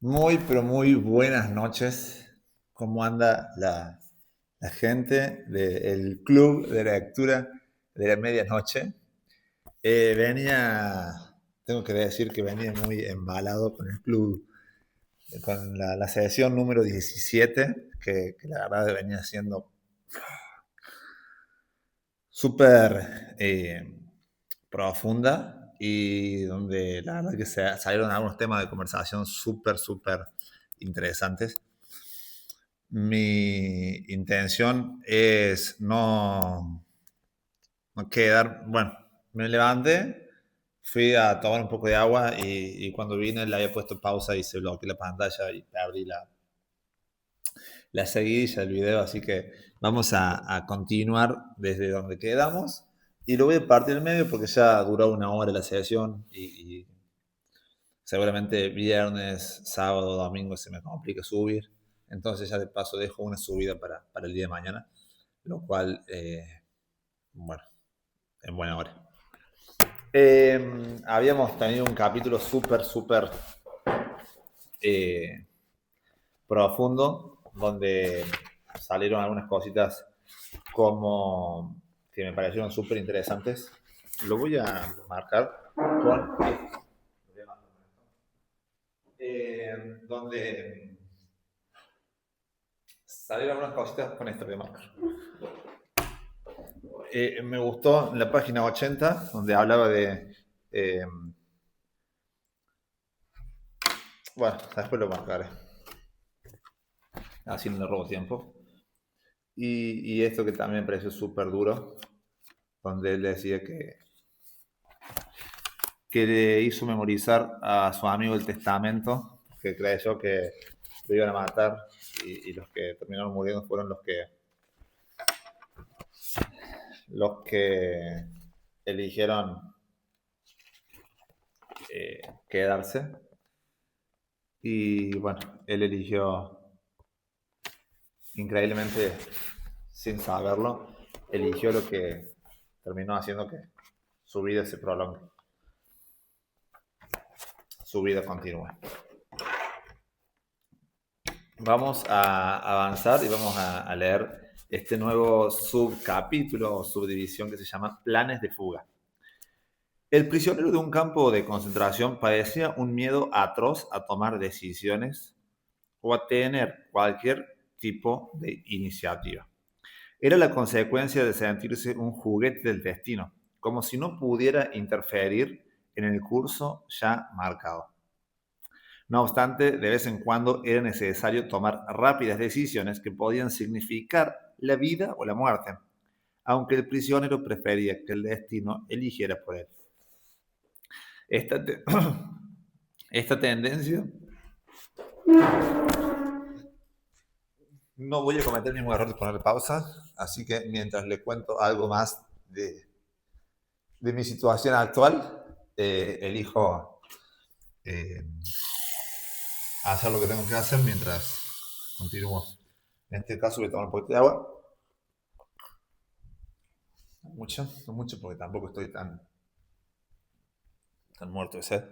Muy, pero muy buenas noches. ¿Cómo anda la gente del club de lectura de la medianoche? Tengo que decir que venía muy embalado con el club, con la sesión número 17, que la verdad venía siendo súper profunda y donde la verdad que salieron algunos temas de conversación súper, súper interesantes. Mi intención es no quedar, bueno, me levanté, fui a tomar un poco de agua y cuando vine le había puesto pausa y se bloqueó la pantalla y perdí la seguidilla del video, así que vamos a continuar desde donde quedamos y lo voy a partir en medio porque ya duró una hora la sesión y seguramente viernes, sábado, domingo se me complica subir. Entonces ya de paso dejo una subida para el día de mañana, lo cual, bueno, en buena hora. Habíamos tenido un capítulo súper, súper eh, profundo, donde salieron algunas cositas como que me parecieron súper interesantes. Lo voy a marcar con donde salieron algunas cositas con esto de marcar. Me gustó la página 80, donde hablaba de. Bueno, después lo marcaré. Así no le robo tiempo. Y esto que también me pareció súper duro, donde él decía que le hizo memorizar a su amigo el testamento, que creyó que lo iban a matar, y los que terminaron muriendo fueron los que eligieron quedarse. Y bueno, él eligió, increíblemente sin saberlo, eligió lo que terminó haciendo que su vida se prolongue, su vida continúe. Vamos a avanzar y vamos a leer este nuevo subcapítulo o subdivisión que se llama Planes de fuga. El prisionero de un campo de concentración padecía un miedo atroz a tomar decisiones o a tener cualquier tipo de iniciativa. Era la consecuencia de sentirse un juguete del destino, como si no pudiera interferir en el curso ya marcado. No obstante, de vez en cuando era necesario tomar rápidas decisiones que podían significar la vida o la muerte, aunque el prisionero prefería que el destino eligiera por él. Esta, te- esta tendencia, no voy a cometer el mismo error de poner pausa, así que mientras le cuento algo más de mi situación actual, elijo eh, hacer lo que tengo que hacer mientras continúo. En este caso voy a tomar un poquito de agua. Mucho, no mucho porque tampoco estoy tan muerto de sed.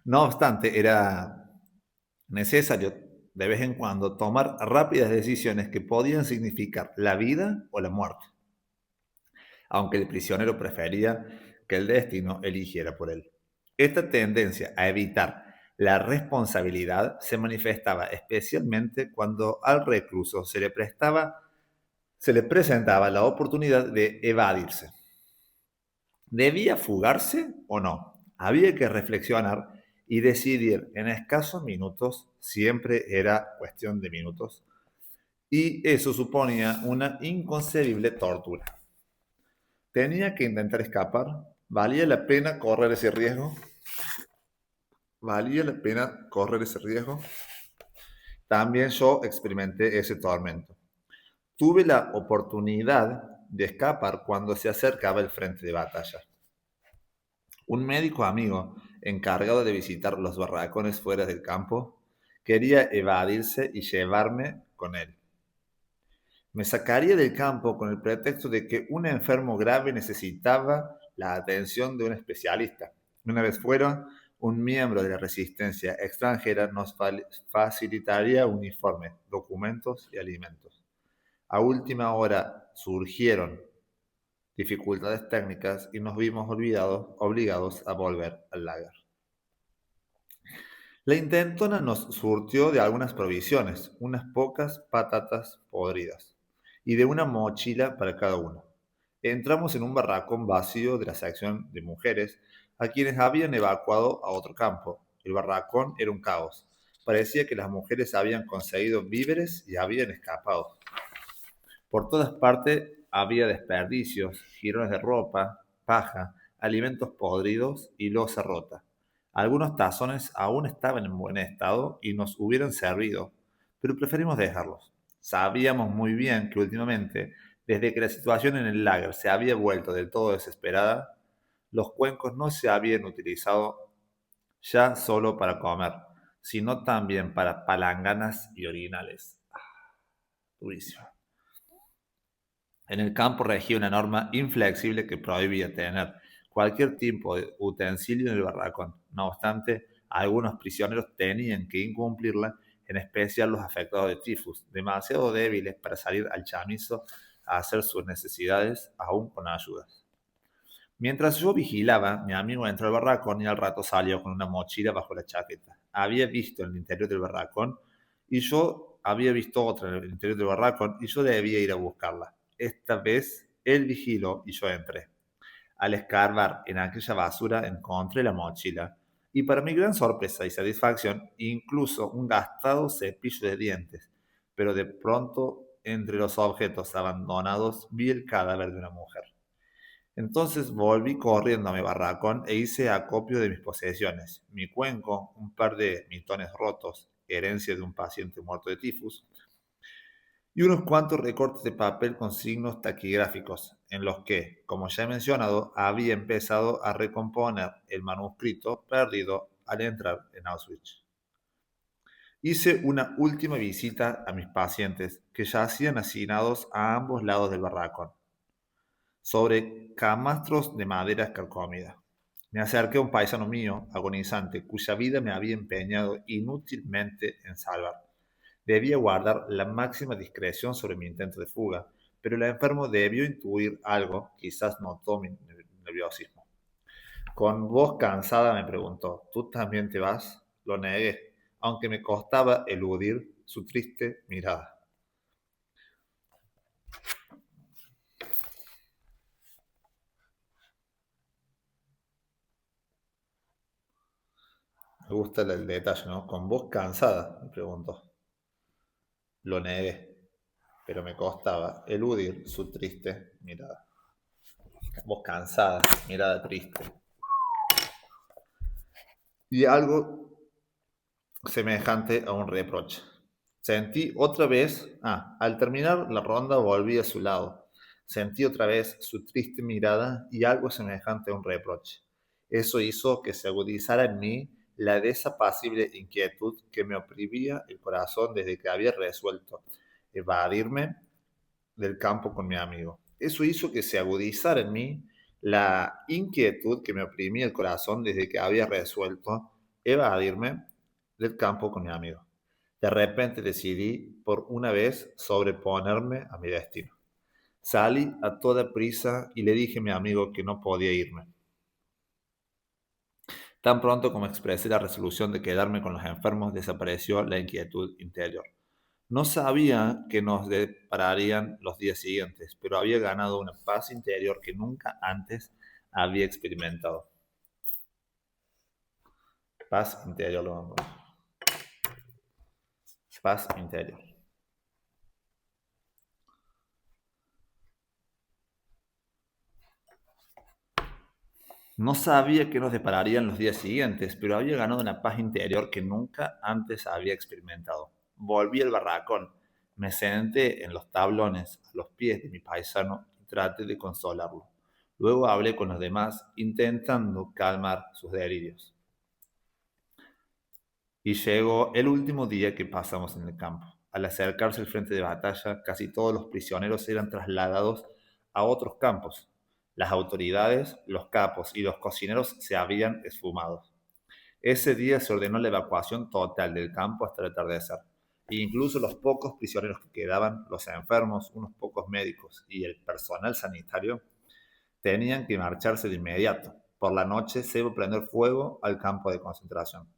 No obstante, era necesario de vez en cuando tomar rápidas decisiones que podían significar la vida o la muerte, aunque el prisionero prefería que el destino eligiera por él. Esta tendencia a evitar la responsabilidad se manifestaba especialmente cuando al recluso se le presentaba la oportunidad de evadirse. ¿Debía fugarse o no? Había que reflexionar y decidir en escasos minutos, siempre era cuestión de minutos, y eso suponía una inconcebible tortura. Tenía que intentar escapar, valía la pena correr ese riesgo, valía la pena correr ese riesgo. También yo experimenté ese tormento. Tuve la oportunidad de escapar cuando se acercaba el frente de batalla. Un médico amigo encargado de visitar los barracones fuera del campo, quería evadirse y llevarme con él. Me sacaría del campo con el pretexto de que un enfermo grave necesitaba la atención de un especialista. Una vez fuera, un miembro de la resistencia extranjera nos facilitaría uniforme, documentos y alimentos. A última hora surgieron dificultades técnicas y nos vimos obligados a volver al lager. La intentona nos surtió de algunas provisiones, unas pocas patatas podridas y de una mochila para cada uno. Entramos en un barracón vacío de la sección de mujeres, a quienes habían evacuado a otro campo. El barracón era un caos. Parecía que las mujeres habían conseguido víveres y habían escapado. Por todas partes había desperdicios, jirones de ropa, paja, alimentos podridos y loza rota. Algunos tazones aún estaban en buen estado y nos hubieran servido, pero preferimos dejarlos. Sabíamos muy bien que últimamente, desde que la situación en el lager se había vuelto del todo desesperada, los cuencos no se habían utilizado ya solo para comer, sino también para palanganas y orinales. Durísimo. En el campo regía una norma inflexible que prohibía tener cualquier tipo de utensilio en el barracón. No obstante, algunos prisioneros tenían que incumplirla, en especial los afectados de tifus, demasiado débiles para salir al chamizo a hacer sus necesidades, aún con ayudas. Mientras yo vigilaba, mi amigo entró al barracón y al rato salió con una mochila bajo la chaqueta. Había visto en el interior del barracón y yo había visto otra en el interior del barracón y yo debía ir a buscarla. Esta vez él vigiló y yo entré. Al escarbar en aquella basura encontré la mochila y para mi gran sorpresa y satisfacción, incluso un gastado cepillo de dientes. Pero de pronto, entre los objetos abandonados, vi el cadáver de una mujer. Entonces volví corriendo a mi barracón e hice acopio de mis posesiones, mi cuenco, un par de mitones rotos, herencia de un paciente muerto de tifus, y unos cuantos recortes de papel con signos taquigráficos, en los que, como ya he mencionado, había empezado a recomponer el manuscrito perdido al entrar en Auschwitz. Hice una última visita a mis pacientes, que yacían hacinados a ambos lados del barracón, sobre camastros de madera carcomida. Me acerqué a un paisano mío, agonizante, cuya vida me había empeñado inútilmente en salvar. Debía guardar la máxima discreción sobre mi intento de fuga, pero el enfermo debió intuir algo, quizás notó mi nerviosismo. Con voz cansada me preguntó, ¿tú también te vas? Lo negué, aunque me costaba eludir su triste mirada. Me gusta el detalle, ¿no? Con voz cansada me preguntó. Lo negué, pero me costaba eludir su triste mirada. Voz cansada, mirada triste. Y algo semejante a un reproche. Sentí otra vez, al terminar la ronda volví a su lado. Sentí otra vez su triste mirada y algo semejante a un reproche. Eso hizo que se agudizara en mí la desapacible inquietud que me oprimía el corazón desde que había resuelto evadirme del campo con mi amigo. Eso hizo que se agudizara en mí la inquietud que me oprimía el corazón desde que había resuelto evadirme del campo con mi amigo. De repente decidí por una vez sobreponerme a mi destino. Salí a toda prisa y le dije a mi amigo que no podía irme. Tan pronto como expresé la resolución de quedarme con los enfermos, desapareció la inquietud interior. No sabía que nos depararían los días siguientes, pero había ganado una paz interior que nunca antes había experimentado. Paz interior, lo vamos a ver. Paz interior. No sabía qué nos depararían los días siguientes, pero había ganado una paz interior que nunca antes había experimentado. Volví al barracón, me senté en los tablones a los pies de mi paisano y traté de consolarlo. Luego hablé con los demás, intentando calmar sus delirios. Y llegó el último día que pasamos en el campo. Al acercarse el frente de batalla, casi todos los prisioneros eran trasladados a otros campos. Las autoridades, los capos y los cocineros se habían esfumado. Ese día se ordenó la evacuación total del campo hasta el atardecer. E incluso los pocos prisioneros que quedaban, los enfermos, unos pocos médicos y el personal sanitario, tenían que marcharse de inmediato. Por la noche se iba a prender fuego al campo de concentración.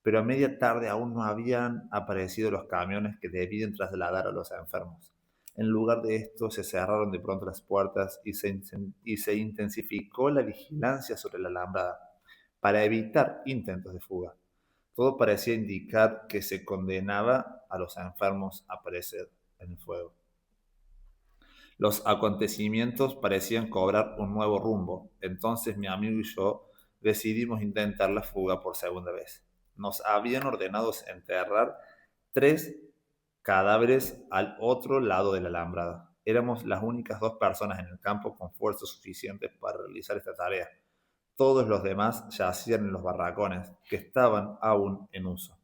Pero a media tarde aún no habían aparecido los camiones que debían trasladar a los enfermos. En lugar de esto, se cerraron de pronto las puertas y se intensificó la vigilancia sobre la alambrada para evitar intentos de fuga. Todo parecía indicar que se condenaba a los enfermos a perecer en el fuego. Los acontecimientos parecían cobrar un nuevo rumbo. Entonces mi amigo y yo decidimos intentar la fuga por segunda vez. Nos habían ordenado enterrar 3 cadáveres al otro lado de la alambrada. Éramos las únicas 2 personas en el campo con fuerza suficiente para realizar esta tarea. Todos los demás yacían en los barracones, que estaban aún en uso,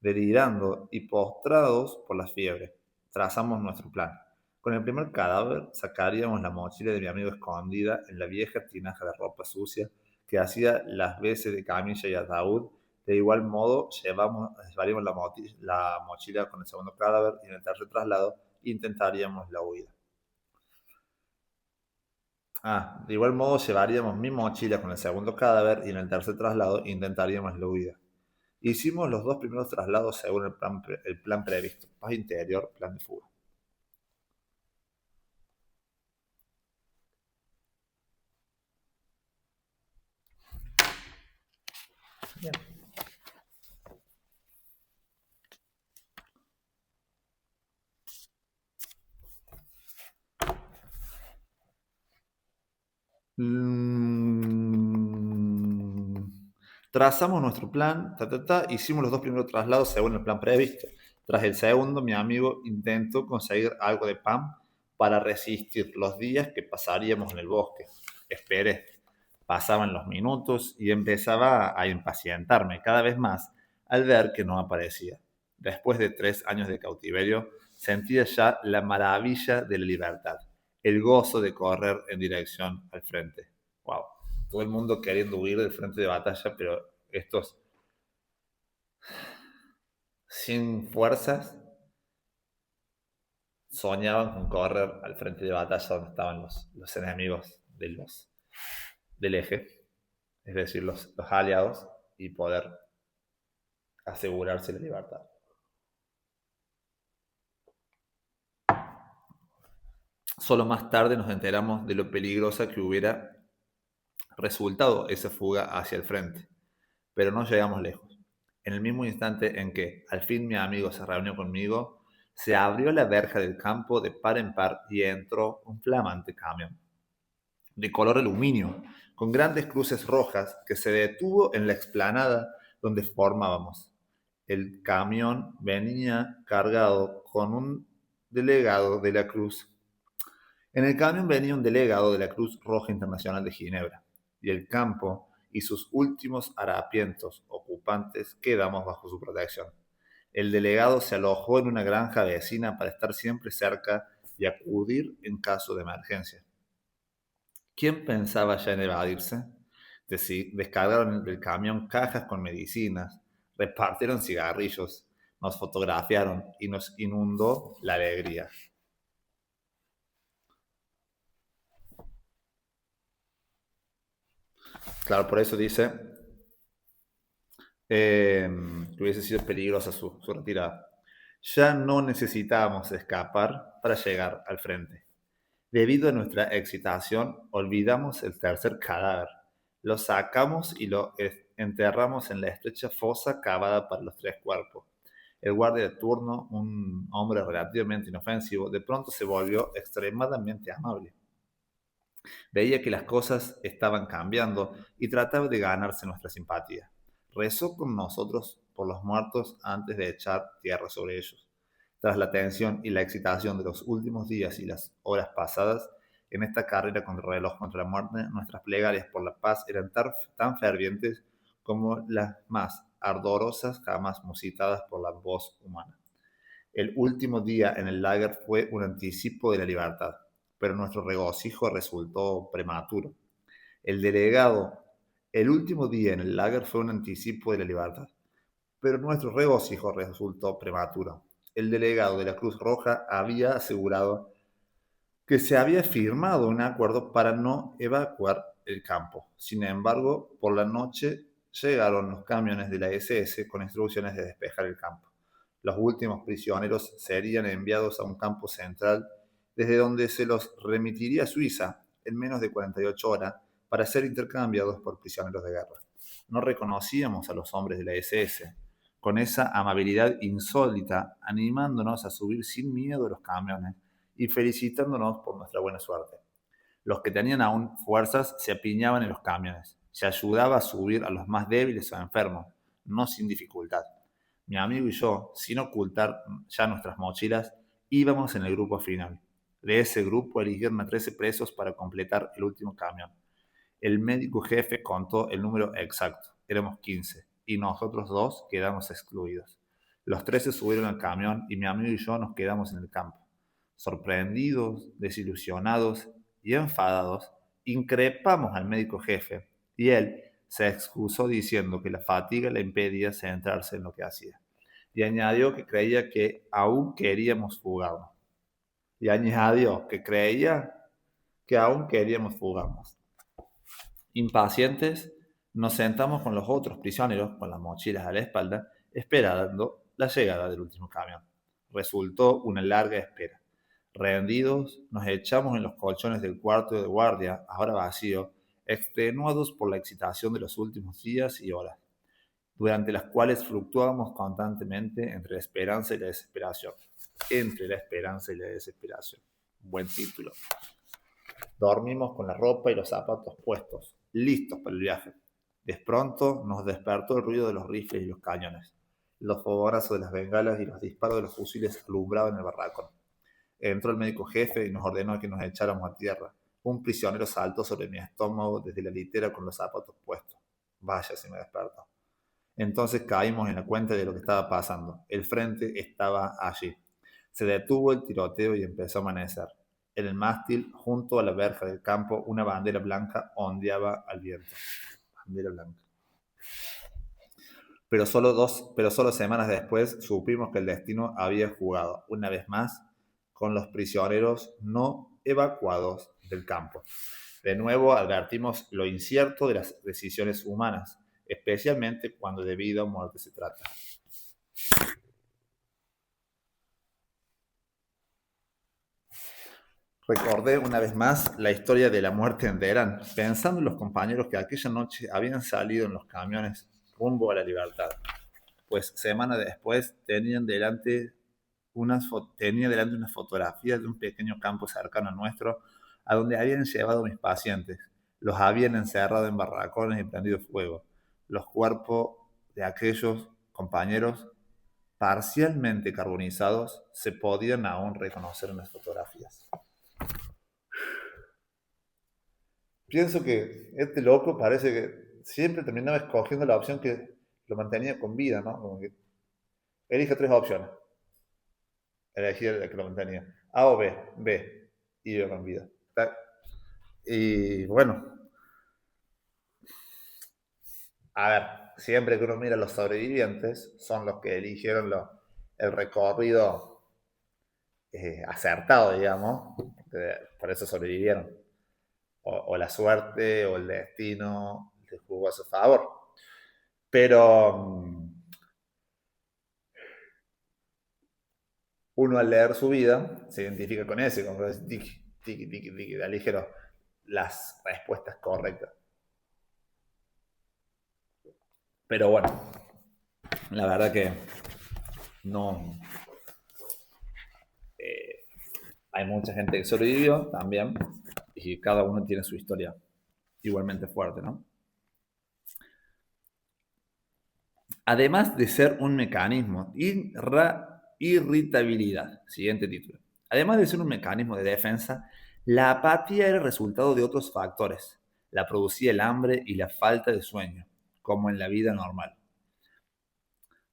delirando y postrados por la fiebre. Trazamos nuestro plan. Con el primer cadáver sacaríamos la mochila de mi amigo escondida en la vieja tinaja de ropa sucia que hacía las veces de camilla y ataúd. De igual modo, llevaríamos la mochila con el segundo cadáver y en el tercer traslado intentaríamos la huida. De igual modo llevaríamos mi mochila con el segundo cadáver y en el tercer traslado intentaríamos la huida. Hicimos los 2 primeros traslados según el plan previsto. Paz interior, plan de fuga. Bien. Trazamos nuestro plan, hicimos los 2 primeros traslados según el plan previsto. Tras el segundo, mi amigo intentó conseguir algo de pan para resistir los días que pasaríamos en el bosque. Esperé. Pasaban los minutos y empezaba a impacientarme cada vez más al ver que no aparecía. Después de 3 años de cautiverio, sentía ya la maravilla de la libertad, el gozo de correr en dirección al frente. Wow. Todo el mundo queriendo huir del frente de batalla, pero estos sin fuerzas soñaban con correr al frente de batalla donde estaban los enemigos del eje, es decir, los aliados, y poder asegurarse la libertad. Solo más tarde nos enteramos de lo peligrosa que hubiera resultado esa fuga hacia el frente, pero no llegamos lejos. En el mismo instante en que al fin mi amigo se reunió conmigo, se abrió la verja del campo de par en par y entró un flamante camión de color aluminio, con grandes cruces rojas, que se detuvo en la explanada donde formábamos. El camión venía cargado con un delegado de la Cruz. En el camión venía un delegado de la Cruz Roja Internacional de Ginebra, y el campo y sus últimos harapientos ocupantes quedamos bajo su protección. El delegado se alojó en una granja vecina para estar siempre cerca y acudir en caso de emergencia. ¿Quién pensaba ya en evadirse? Descargaron del camión cajas con medicinas, repartieron cigarrillos, nos fotografiaron y nos inundó la alegría. Claro, por eso dice que hubiese sido peligrosa su retirada. Ya no necesitábamos escapar para llegar al frente. Debido a nuestra excitación, olvidamos el tercer cadáver. Lo sacamos y lo enterramos en la estrecha fosa cavada para los 3 cuerpos. El guardia de turno, un hombre relativamente inofensivo, de pronto se volvió extremadamente amable. Veía que las cosas estaban cambiando y trataba de ganarse nuestra simpatía. Rezó con nosotros por los muertos antes de echar tierra sobre ellos. Tras la tensión y la excitación de los últimos días y las horas pasadas en esta carrera contra el reloj contra la muerte, nuestras plegarias por la paz eran tan fervientes como las más ardorosas jamás musitadas por la voz humana. El último día en el lager fue un anticipo de la libertad, pero nuestro regocijo resultó prematuro. El delegado, el último día en el lager fue un anticipo de la libertad, pero nuestro regocijo resultó prematuro. El delegado de la Cruz Roja había asegurado que se había firmado un acuerdo para no evacuar el campo. Sin embargo, por la noche llegaron los camiones de la SS con instrucciones de despejar el campo. Los últimos prisioneros serían enviados a un campo central desde donde se los remitiría a Suiza en menos de 48 horas para ser intercambiados por prisioneros de guerra. No reconocíamos a los hombres de la SS, con esa amabilidad insólita, animándonos a subir sin miedo a los camiones y felicitándonos por nuestra buena suerte. Los que tenían aún fuerzas se apiñaban en los camiones. Se ayudaba a subir a los más débiles o enfermos, no sin dificultad. Mi amigo y yo, sin ocultar ya nuestras mochilas, íbamos en el grupo final. De ese grupo eligieron a 13 presos para completar el último camión. El médico jefe contó el número exacto. Éramos 15 y nosotros dos quedamos excluidos. Los 13 subieron al camión y mi amigo y yo nos quedamos en el campo. Sorprendidos, desilusionados y enfadados, increpamos al médico jefe y él se excusó diciendo que la fatiga le impedía centrarse en lo que hacía. Y añadió que creía que aún queríamos fugarnos. Y añadió que creía que aún queríamos fugarnos. Impacientes, nos sentamos con los otros prisioneros, con las mochilas a la espalda, esperando la llegada del último camión. Resultó una larga espera. Rendidos, nos echamos en los colchones del cuarto de guardia, ahora vacío, extenuados por la excitación de los últimos días y horas, durante las cuales fluctuábamos constantemente entre la esperanza y la desesperación. Entre la esperanza y la desesperación. Buen título. Dormimos con la ropa y los zapatos puestos, listos para el viaje. De pronto nos despertó el ruido de los rifles y los cañones. Los fogonazos de las bengalas y los disparos de los fusiles alumbraban el barracón. Entró el médico jefe y nos ordenó que nos echáramos a tierra. Un prisionero saltó sobre mi estómago desde la litera con los zapatos puestos. Vaya, si me despertó. Entonces caímos en la cuenta de lo que estaba pasando. El frente estaba allí. Se detuvo el tiroteo y empezó a amanecer. En el mástil, junto a la verja del campo, una bandera blanca ondeaba al viento. Bandera blanca. Pero solo semanas después supimos que el destino había jugado, una vez más, con los prisioneros no evacuados del campo. De nuevo advertimos lo incierto de las decisiones humanas, especialmente cuando de vida o muerte se trata. Recordé una vez más la historia de la muerte en Teherán, pensando en los compañeros que aquella noche habían salido en los camiones rumbo a la libertad, pues semana después tenían delante unas fotografías de un pequeño campo cercano a nuestro, a donde habían llevado mis pacientes. Los habían encerrado en barracones y prendido fuego. Los cuerpos de aquellos compañeros, parcialmente carbonizados, se podían aún reconocer en las fotografías. Pienso que este loco parece que siempre terminaba escogiendo la opción que lo mantenía con vida, ¿no? Como que elige 3 opciones. Elegí la que lo mantenía. A o B. B. Y yo con vida. Y bueno, a ver, siempre que uno mira a los sobrevivientes, son los que eligieron el recorrido acertado, digamos. Por eso sobrevivieron. O la suerte o el destino les jugó a su favor. Pero uno al leer su vida se identifica con ese, como que tiki, tiki, tiki, tiki, de ligero las respuestas correctas. Pero bueno, la verdad que no. Hay mucha gente que sobrevivió también y cada uno tiene su historia igualmente fuerte, ¿no? Además de ser un mecanismo, irritabilidad, siguiente título. Además de ser un mecanismo de defensa, la apatía era el resultado de otros factores. La producía el hambre y la falta de sueño, como en la vida normal.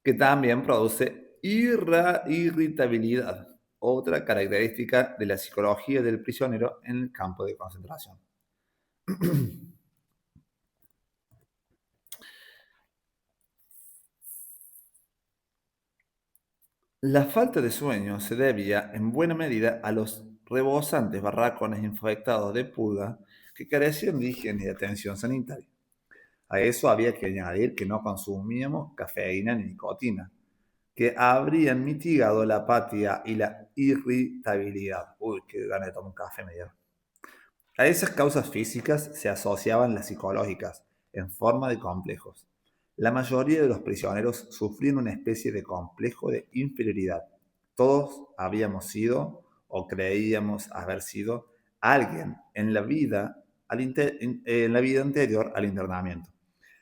que también produce irritabilidad, otra característica de la psicología del prisionero en el campo de concentración. La falta de sueño se debía en buena medida a los rebosantes barracones infectados de pulga que carecían de higiene y de atención sanitaria. A eso había que añadir que no consumíamos cafeína ni nicotina, que habrían mitigado la apatía y la irritabilidad. Uy, qué ganas de tomar un café me dieron. A esas causas físicas se asociaban las psicológicas, en forma de complejos. La mayoría de los prisioneros sufrían una especie de complejo de inferioridad. Todos habíamos sido o creíamos haber sido alguien en la vida, en la vida anterior al internamiento.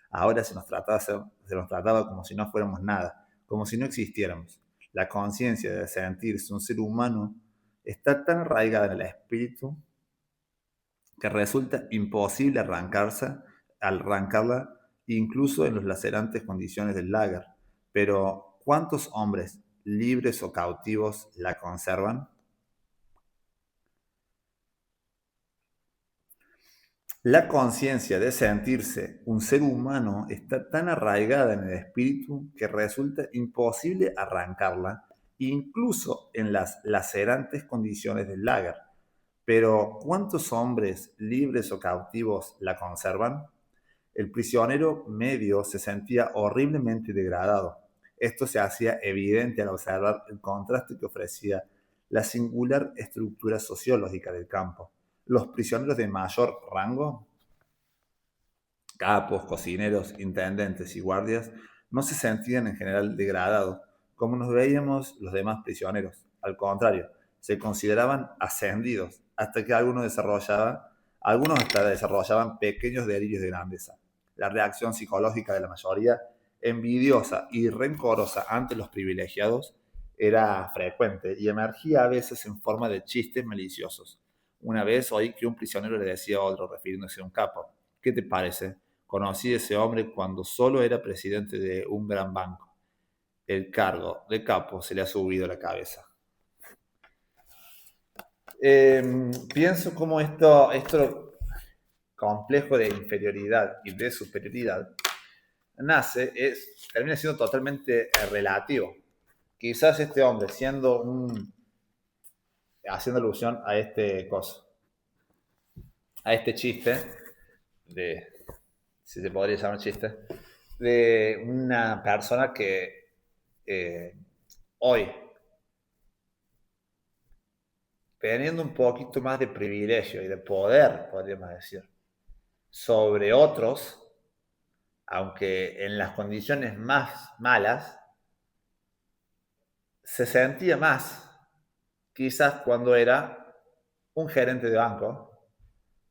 Ahora se nos trataba como si no fuéramos nada, como si no existiéramos. La conciencia de sentirse un ser humano está tan arraigada en el espíritu que resulta imposible arrancarla incluso en las lacerantes condiciones del lager. Pero, ¿cuántos hombres, libres o cautivos, la conservan? La conciencia de sentirse un ser humano está tan arraigada en el espíritu que resulta imposible arrancarla, incluso en las lacerantes condiciones del lager. Pero, ¿cuántos hombres, libres o cautivos, la conservan? El prisionero medio se sentía horriblemente degradado. Esto se hacía evidente al observar el contraste que ofrecía la singular estructura sociológica del campo. Los prisioneros de mayor rango, capos, cocineros, intendentes y guardias, no se sentían en general degradados, como nos veíamos los demás prisioneros. Al contrario, se consideraban ascendidos, hasta que algunos hasta desarrollaban pequeños delirios de grandeza. La reacción psicológica de la mayoría, envidiosa y rencorosa ante los privilegiados, era frecuente y emergía a veces en forma de chistes maliciosos. Una vez oí que un prisionero le decía a otro, refiriéndose a un capo: ¿qué te parece? Conocí a ese hombre cuando solo era presidente de un gran banco. El cargo de capo se le ha subido a la cabeza. Pienso como esto complejo de inferioridad y de superioridad termina siendo totalmente relativo. Quizás este hombre, haciendo alusión a a este chiste, si se podría llamar chiste, de una persona que hoy, teniendo un poquito más de privilegio y de poder, podríamos decir, sobre otros, aunque en las condiciones más malas, se sentía más, quizás cuando era un gerente de banco,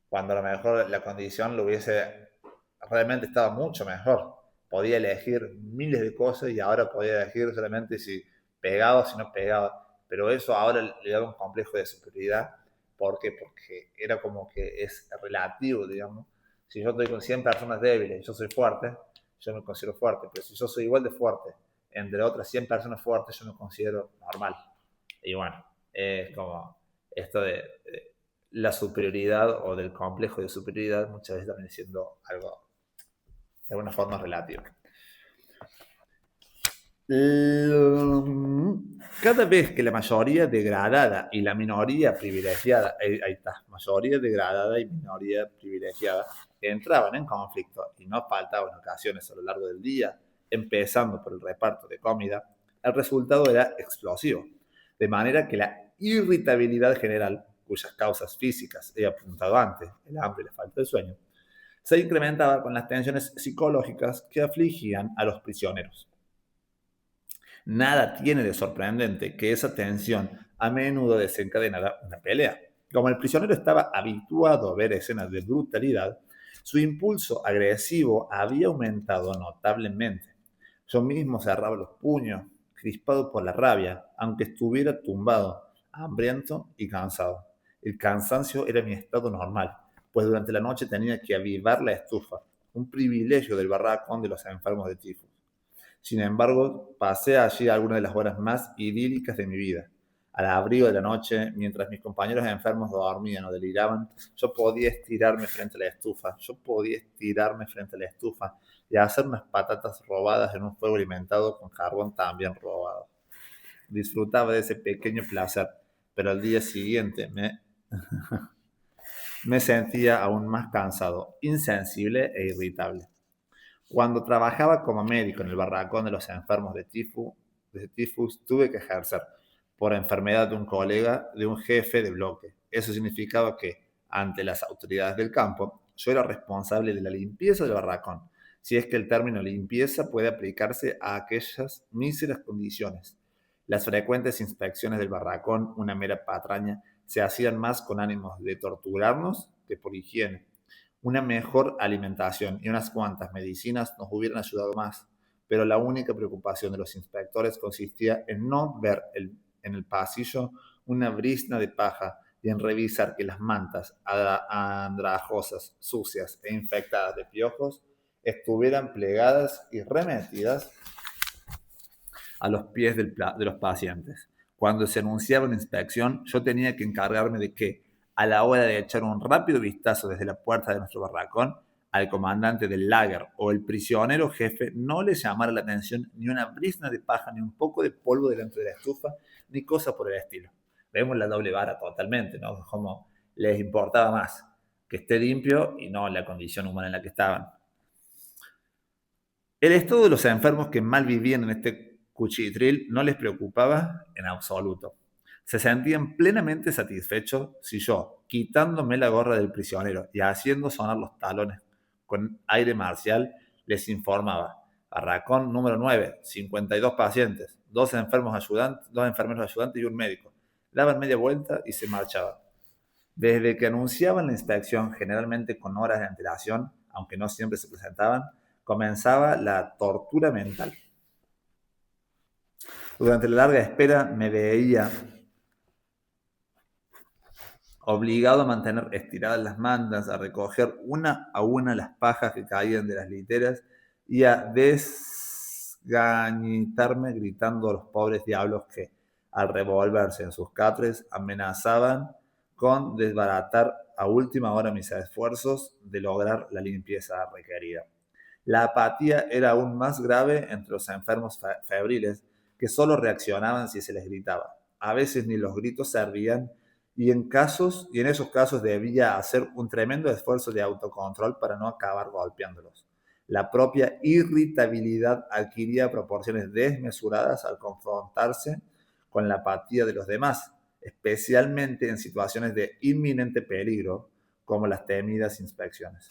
cuando a lo mejor la condición lo hubiese realmente estado mucho mejor. Podía elegir miles de cosas y ahora podía elegir solamente si pegado o si no pegado. Pero eso ahora le da un complejo de superioridad. ¿Por qué? Porque era como que es relativo, digamos. Si yo estoy con 100 personas débiles y yo soy fuerte, yo me considero fuerte. Pero si yo soy igual de fuerte entre otras 100 personas fuertes, yo me considero normal. Y bueno, es como esto de la superioridad o del complejo de superioridad muchas veces también siendo algo de alguna forma relativo. Cada vez que la mayoría degradada y la minoría privilegiada, ahí está, mayoría degradada y minoría privilegiada, entraban en conflicto y no faltaban ocasiones a lo largo del día, empezando por el reparto de comida, el resultado era explosivo. De manera que la irritabilidad general, cuyas causas físicas he apuntado antes, el hambre y la falta de sueño, se incrementaba con las tensiones psicológicas que afligían a los prisioneros. Nada tiene de sorprendente que esa tensión a menudo desencadenara una pelea. Como el prisionero estaba habituado a ver escenas de brutalidad, su impulso agresivo había aumentado notablemente. Yo mismo cerraba los puños, crispado por la rabia, aunque estuviera tumbado, hambriento y cansado. El cansancio era mi estado normal, pues durante la noche tenía que avivar la estufa, un privilegio del barracón de los enfermos de tifus. Sin embargo, pasé allí algunas de las horas más idílicas de mi vida. Al abrigo de la noche, mientras mis compañeros enfermos dormían o deliraban, yo podía estirarme frente a la estufa. Yo podía estirarme frente a la estufa y hacer unas patatas robadas en un fuego alimentado con carbón también robado. Disfrutaba de ese pequeño placer, pero al día siguiente me sentía aún más cansado, insensible e irritable. Cuando trabajaba como médico en el barracón de los enfermos de tifus, tuve que ejercer por enfermedad de un colega, de un jefe de bloque. Eso significaba que, ante las autoridades del campo, yo era responsable de la limpieza del barracón, si es que el término limpieza puede aplicarse a aquellas míseras condiciones. Las frecuentes inspecciones del barracón, una mera patraña, se hacían más con ánimos de torturarnos que por higiene. Una mejor alimentación y unas cuantas medicinas nos hubieran ayudado más, pero la única preocupación de los inspectores consistía en no ver en el pasillo una brizna de paja y en revisar que las mantas andrajosas, sucias e infectadas de piojos estuvieran plegadas y remetidas a los pies de los pacientes. Cuando se anunciaba una inspección, yo tenía que encargarme de que, a la hora de echar un rápido vistazo desde la puerta de nuestro barracón, al comandante del lager o el prisionero jefe no le llamara la atención ni una brizna de paja, ni un poco de polvo delante de la estufa, ni cosa por el estilo. Vemos la doble vara totalmente, ¿no? Como les importaba más que esté limpio y no la condición humana en la que estaban. El estado de los enfermos que mal vivían en este cuchitril no les preocupaba en absoluto. Se sentían plenamente satisfechos si yo, quitándome la gorra del prisionero y haciendo sonar los talones con aire marcial, les informaba: barracón número 9, 52 pacientes, dos enfermeros ayudantes y un médico. Daban media vuelta y se marchaban. Desde que anunciaban la inspección, generalmente con horas de antelación, aunque no siempre se presentaban, comenzaba la tortura mental. Durante la larga espera me veía obligado a mantener estiradas las mantas, a recoger una a una las pajas que caían de las literas y a desgañitarme gritando a los pobres diablos que, al revolverse en sus catres, amenazaban con desbaratar a última hora mis esfuerzos de lograr la limpieza requerida. La apatía era aún más grave entre los enfermos febriles, que solo reaccionaban si se les gritaba. A veces ni los gritos servían y en esos casos debía hacer un tremendo esfuerzo de autocontrol para no acabar golpeándolos. La propia irritabilidad adquiría proporciones desmesuradas al confrontarse con la apatía de los demás, especialmente en situaciones de inminente peligro, como las temidas inspecciones.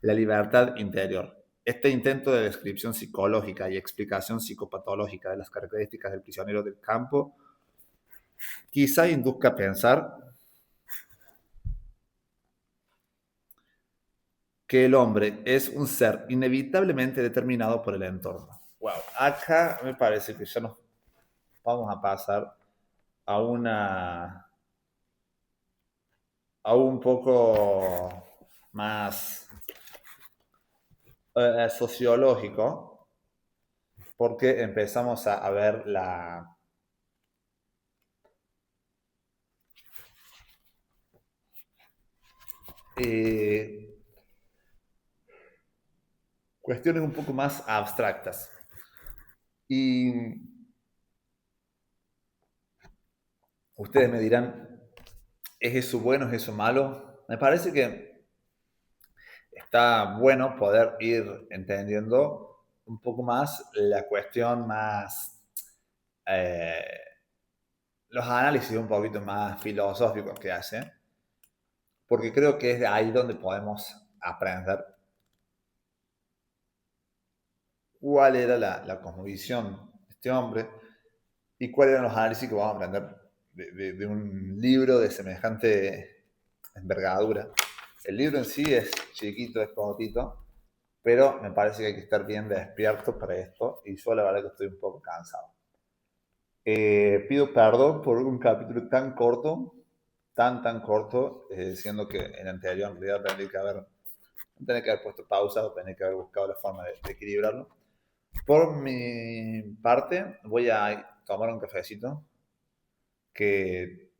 La libertad interior. Este intento de descripción psicológica y explicación psicopatológica de las características del prisionero del campo quizá induzca a pensar que el hombre es un ser inevitablemente determinado por el entorno. Wow, acá me parece que ya nos vamos a pasar a a un poco más sociológico, porque empezamos a ver eh, cuestiones un poco más abstractas. Y ustedes me dirán, ¿es eso bueno, es eso malo? Me parece que está bueno poder ir entendiendo un poco más la cuestión más, eh, los análisis un poquito más filosóficos que hace, porque creo que es de ahí donde podemos aprender cuál era la cosmovisión de este hombre y cuáles eran los análisis que vamos a aprender de un libro de semejante envergadura. El libro en sí es chiquito, es cortito, pero me parece que hay que estar bien despierto para esto y yo la verdad que estoy un poco cansado. Pido perdón por un capítulo tan corto, tan corto, siendo que en el anterior en realidad tendría que haber puesto pausa o tendría que haber buscado la forma de equilibrarlo. Por mi parte, voy a tomar un cafecito, que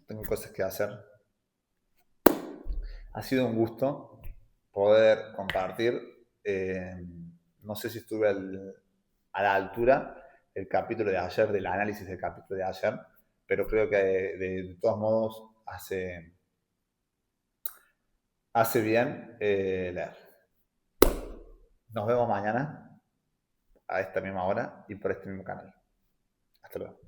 tengo cosas que hacer. Ha sido un gusto poder compartir. eh, no sé si estuve a la altura del capítulo de ayer, del análisis del capítulo de ayer, pero creo que de todos modos hace bien leer. Nos vemos mañana a esta misma hora y por este mismo canal. Hasta luego.